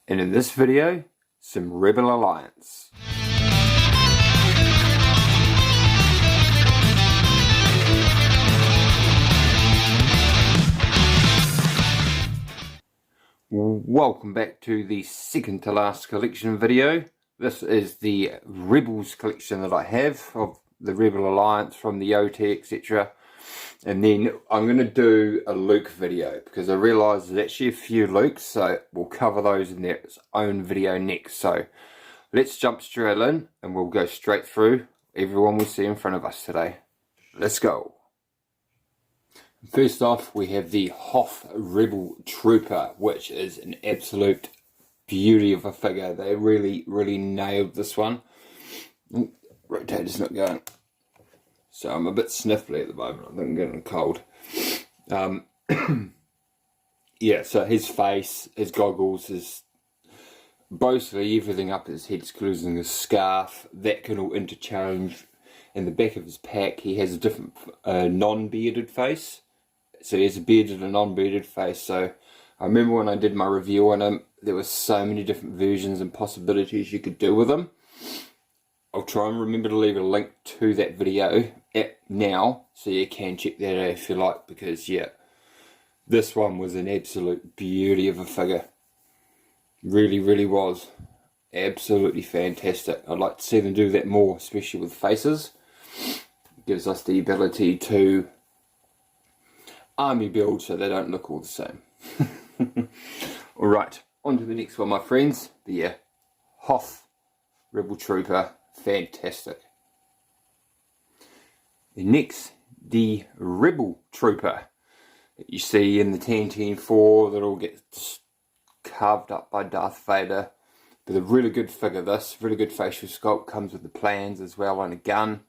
And in this video, some Rebel Alliance. Welcome back to the second to last collection video. This is the Rebels collection that I have of the Rebel Alliance from the OT, etc. And then I'm going to do a Luke video because I realise there's actually a few Lukes, so we'll cover those in their own video next. So let's jump straight in and we'll go straight through everyone we see in front of us today. Let's go. First off, we have the Hoth Rebel Trooper, which is an absolute beauty of a figure. They really nailed this one. Ooh, rotator's not going. So I'm a bit sniffly at the moment. I think I'm getting cold. Yeah, so his face, his goggles, his basically everything up his head, including his scarf, that can all interchange. In the back of his pack, he has a different non-bearded face. So he has a bearded and non-bearded face. So I remember when I did my review on him, there were so many different versions and possibilities you could do with him. I'll try and remember to leave a link to that video now, so you can check that out if you like, because yeah, this one was an absolute beauty of a figure. Really was. Absolutely fantastic. I'd like to see them do that more, especially with faces. It gives us the ability to army build so they don't look all the same. Alright, on to the next one, my friends. The Hoth Rebel Trooper. Fantastic. Next, the Rebel Trooper that you see in the 10-10-4 that all gets carved up by Darth Vader. But a really good figure, this. Really good facial sculpt. Comes with the plans as well and a gun.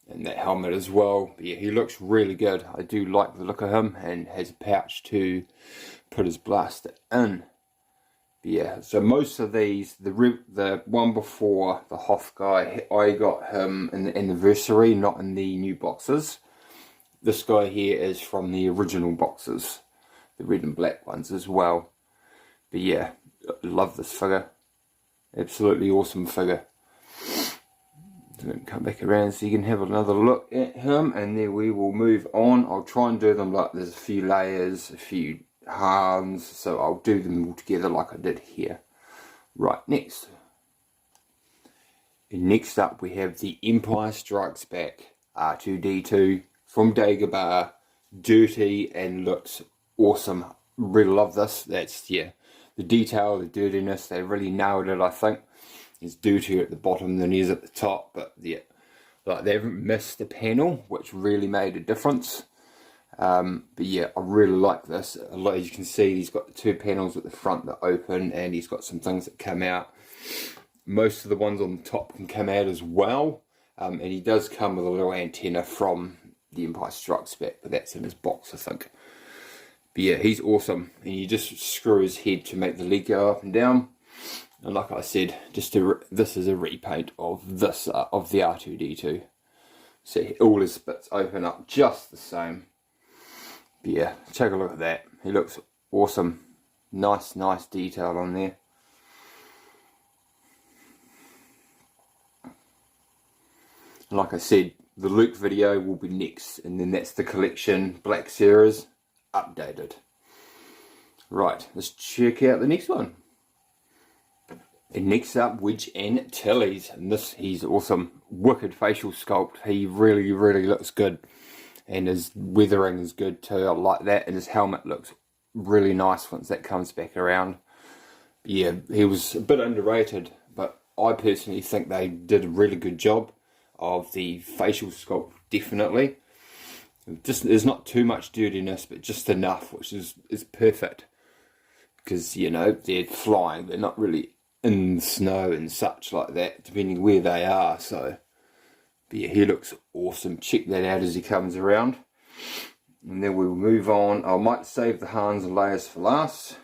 And that helmet as well. But yeah, he looks really good. I do like the look of him, and has a pouch to put his blaster in. But yeah, so most of these, the one before the Hoth guy, I got him in the anniversary, not in the new boxes. This guy here is from the original boxes, the red and black ones as well. But yeah, love this figure. Absolutely awesome figure. Come back around so you can have another look at him, and then we will move on. I'll try and do them like there's a few layers, a few harms, so I'll do them all together like I did here. Right, next. And next up we have the Empire Strikes Back R2-D2 from Dagobah. Dirty and looks awesome. Really love this. That's, yeah, the detail, the dirtiness, they really nailed it, I think. It's dirtier at the bottom than he is at the top, but yeah, like they haven't missed the panel, which really made a difference. But yeah, I really like this. As you can see, he's got the two panels at the front that open, and he's got some things that come out. Most of the ones on the top can come out as well, and he does come with a little antenna from the Empire Strikes Back, but that's in his box, I think. But yeah, he's awesome, and you just screw his head to make the leg go up and down. And like I said, this is a repaint of this of the R2-D2. So all his bits open up just the same. But yeah, take a look at that. He looks awesome. Nice detail on there. And like I said, the Luke video will be next, and then that's the collection Black Series updated. Right, let's check out the next one. And next up, Wedge Antilles, and this, he's awesome. Wicked facial sculpt. He really looks good, and his weathering is good too. I like that, and his helmet looks really nice once that comes back around. Yeah, he was a bit underrated, but I personally think they did a really good job of the facial sculpt. Definitely, just there's not too much dirtiness, but just enough, which is perfect, because you know they're flying. They're not really in the snow and such like that, depending where they are. So but yeah, he looks awesome. Check that out as he comes around, and then we'll move on. I might save the Hans and Leias for last.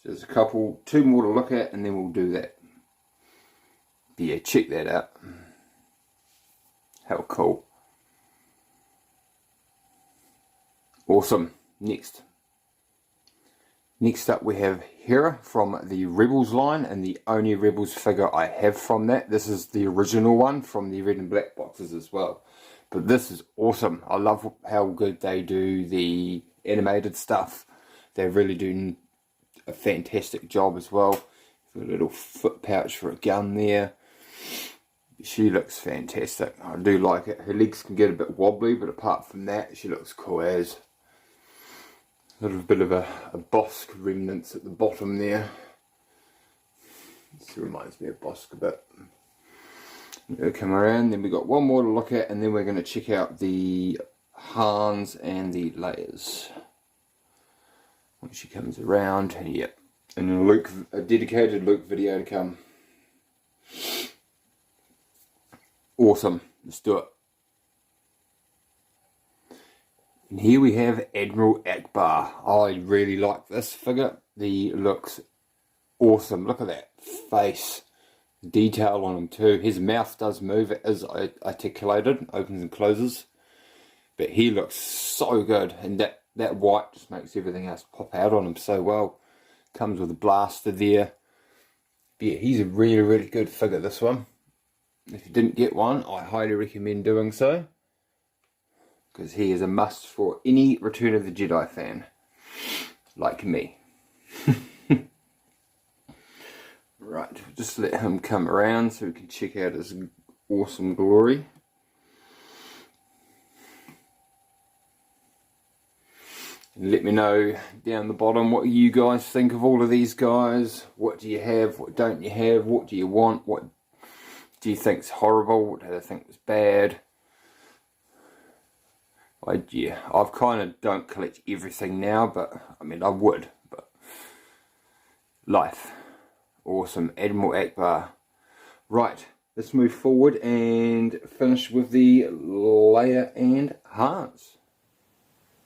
So there's two more to look at, and then we'll do that. But yeah, check that out. How cool. Awesome. Next Next up we have Hera from the Rebels line, and the only Rebels figure I have from that. This is the original one from the red and black boxes as well. But this is awesome. I love how good they do the animated stuff. They're really doing a fantastic job as well. Got a little foot pouch for a gun there. She looks fantastic. I do like it. Her legs can get a bit wobbly, but apart from that, she looks cool as. A little bit of a Bosk remnants at the bottom there. This reminds me of Bosk a bit. We'll come around, then we've got one more to look at, and then we're going to check out the Hans and the Leias. When she comes around, yep. And a dedicated Luke video to come. Awesome, let's do it. And here we have Admiral Akbar. I really like this figure. He looks awesome. Look at that face. Detail on him too. His mouth does move. It is articulated, opens and closes. But he looks so good. And that white just makes everything else pop out on him so well. Comes with a blaster there. But yeah, he's a really, really good figure, this one. If you didn't get one, I highly recommend doing so. Because he is a must for any Return of the Jedi fan. Like me. Right, just let him come around so we can check out his awesome glory. And let me know down the bottom what you guys think of all of these guys. What do you have? What don't you have? What do you want? What do you think's horrible? What do you think was bad? Yeah, I've kind of don't collect everything now, but I mean I would, but life. Awesome, Admiral Akbar. Right, let's move forward and finish with the Leia and Hans.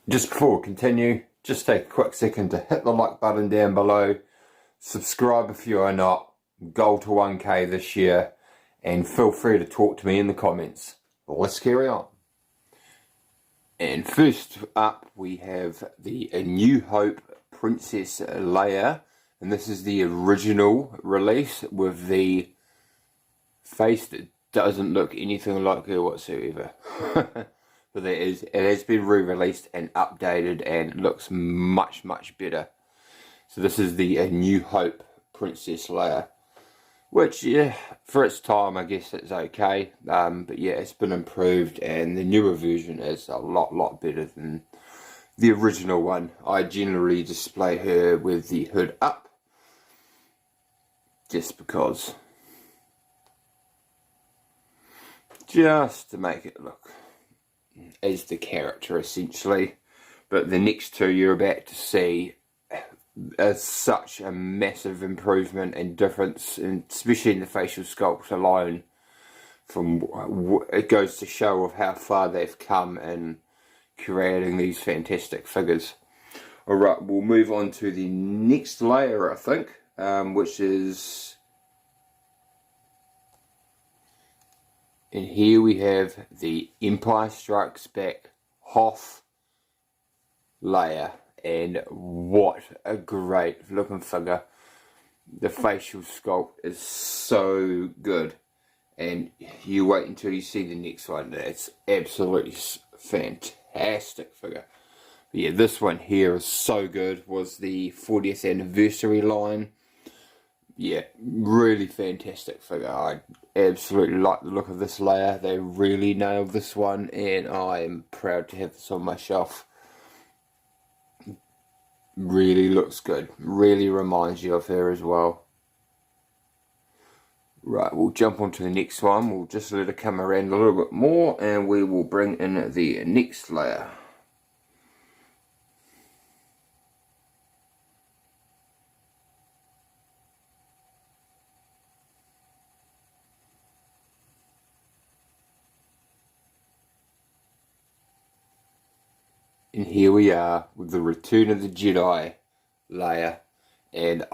Just before we continue, just take a quick second to hit the like button down below, subscribe if you are not, goal to 1K this year, and feel free to talk to me in the comments. Let's carry on. And first up we have the A New Hope Princess Leia, and this is the original release with the face that doesn't look anything like her whatsoever. But it has been re-released and updated and looks much, much better. So this is the A New Hope Princess Leia, which, yeah, for its time I guess it's okay, but yeah, it's been improved and the newer version is a lot better than the original one. I generally display her with the hood up, just because, just to make it look as the character essentially. But the next two you're about to see is such a massive improvement and difference, and especially in the facial sculpt alone. It goes to show of how far they've come in creating these fantastic figures. Alright, we'll move on to the next layer, I think, which is, and here we have the Empire Strikes Back Hoth Leia, and what a great looking figure. The facial sculpt is so good, and you wait until you see the next one. It's absolutely fantastic figure. But yeah, this one here is so good. Was the 40th anniversary line. Yeah, really fantastic figure. I absolutely like the look of this Leia. They really nailed this one, and I'm proud to have this on my shelf. Really looks good. Really reminds you of her as well. Right, we'll jump on to the next one. We'll just let her come around a little bit more, and we will bring in the next Leia. And here we are with the Return of the Jedi Leia, and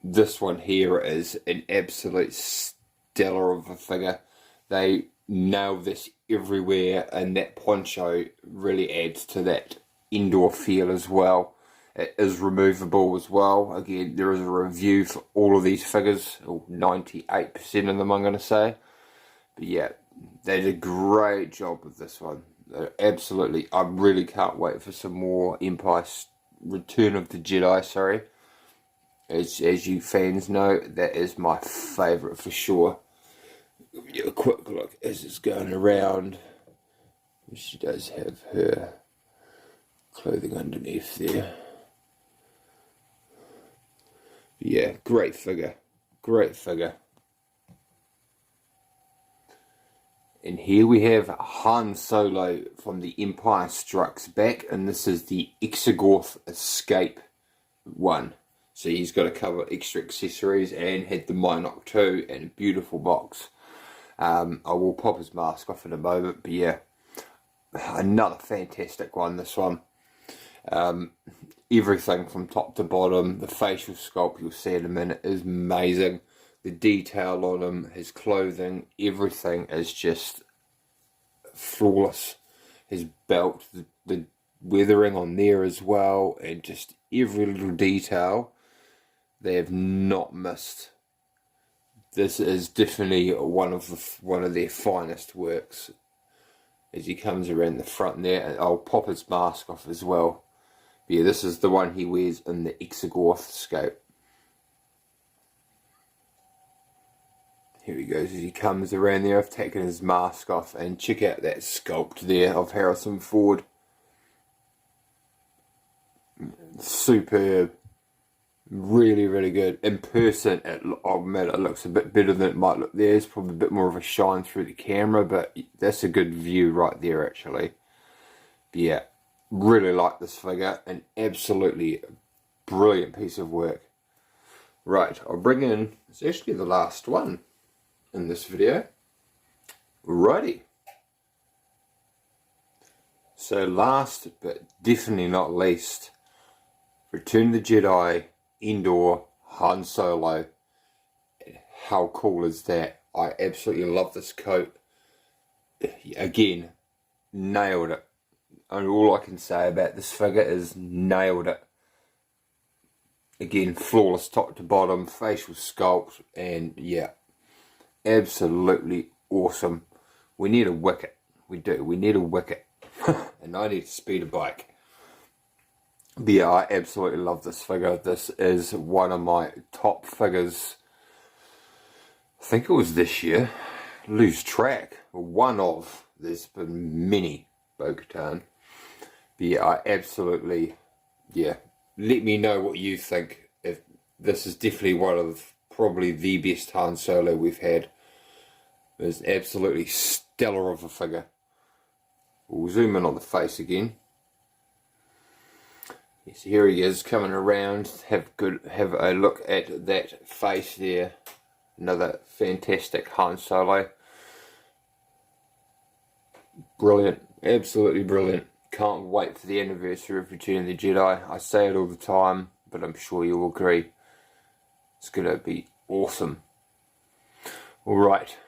this one here is an absolute stellar of a figure. They nail this everywhere, and that poncho really adds to that indoor feel as well. It is removable as well. Again, there is a review for all of these figures, or 98% of them I'm going to say. But yeah, they did a great job with this one. Absolutely, I really can't wait for some more Return of the Jedi, sorry. As you fans know, that is my favourite for sure. Give you a quick look as it's going around. She does have her clothing underneath there. Yeah, great figure. Great figure. And here we have Han Solo from The Empire Strikes Back, and this is the Exegorth Escape one. So he's got a couple of extra accessories and had the Minoc too, and a beautiful box. I will pop his mask off in a moment, but yeah, another fantastic one, this one. Everything from top to bottom, the facial sculpt, you'll see in a minute, is amazing. The detail on him, his clothing, everything is just flawless. His belt, the weathering on there as well, and just every little detail they have not missed. This is definitely one of their finest works. As he comes around the front there, and I'll pop his mask off as well. But yeah, this is the one he wears in the Exegorth Escape. Here he goes as he comes around there. I've taken his mask off, and check out that sculpt there of Harrison Ford. Superb. Really, really good. In person, oh man, it looks a bit better than it might look there. It's probably a bit more of a shine through the camera, but that's a good view right there actually. But yeah, really like this figure. An absolutely brilliant piece of work. Right, I'll bring in, it's actually the last one in this video. Righty. So last, but definitely not least, Return of the Jedi Indoor Han Solo. How cool is that? I absolutely love this coat. Again, nailed it. And all I can say about this figure is nailed it. Again, flawless top to bottom, facial sculpt, and yeah, absolutely awesome. We need a wicket. We do. We need a wicket. And I need to speed a bike. But yeah, I absolutely love this figure. This is one of my top figures. I think it was this year. Lose track. One of. There's been many Bo-Katan. But yeah, I absolutely, yeah. Let me know what you think. If this is definitely one of probably the best Han Solo we've had. It's absolutely stellar of a figure. We'll zoom in on the face again. Yes, here he is coming around. Have a look at that face there. Another fantastic Han Solo. Brilliant, absolutely brilliant. Can't wait for the anniversary of Return of the Jedi. I say it all the time, but I'm sure you'll agree. It's gonna be awesome. Alright,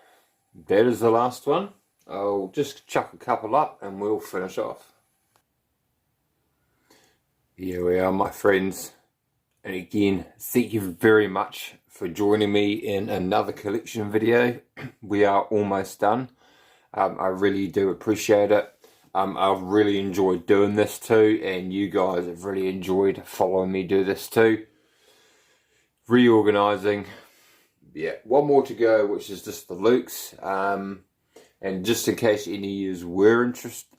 that is the last one. I'll just chuck a couple up and we'll finish off. Here we are, my friends, and again, thank you very much for joining me in another collection video. We are almost done. I really do appreciate it. I've really enjoyed doing this too, and you guys have really enjoyed following me do this too. Reorganising. Yeah, one more to go, which is just the Lukes. And just in case any of you were interested,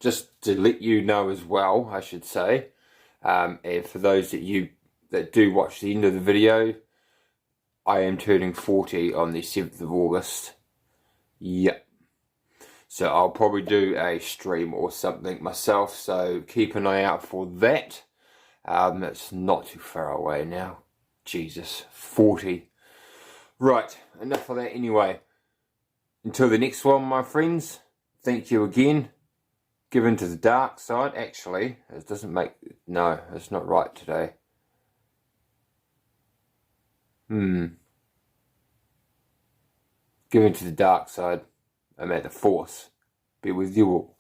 just to let you know as well, I should say. And for those that do watch the end of the video, I am turning 40 on the 7th of August. Yep. So I'll probably do a stream or something myself, so keep an eye out for that. It's not too far away now. Jesus, 40. Right, enough of that anyway. Until the next one, my friends, thank you again. Give in to the dark side. Actually, it doesn't make... No, it's not right today. Give in to the dark side. And may the Force be with you all.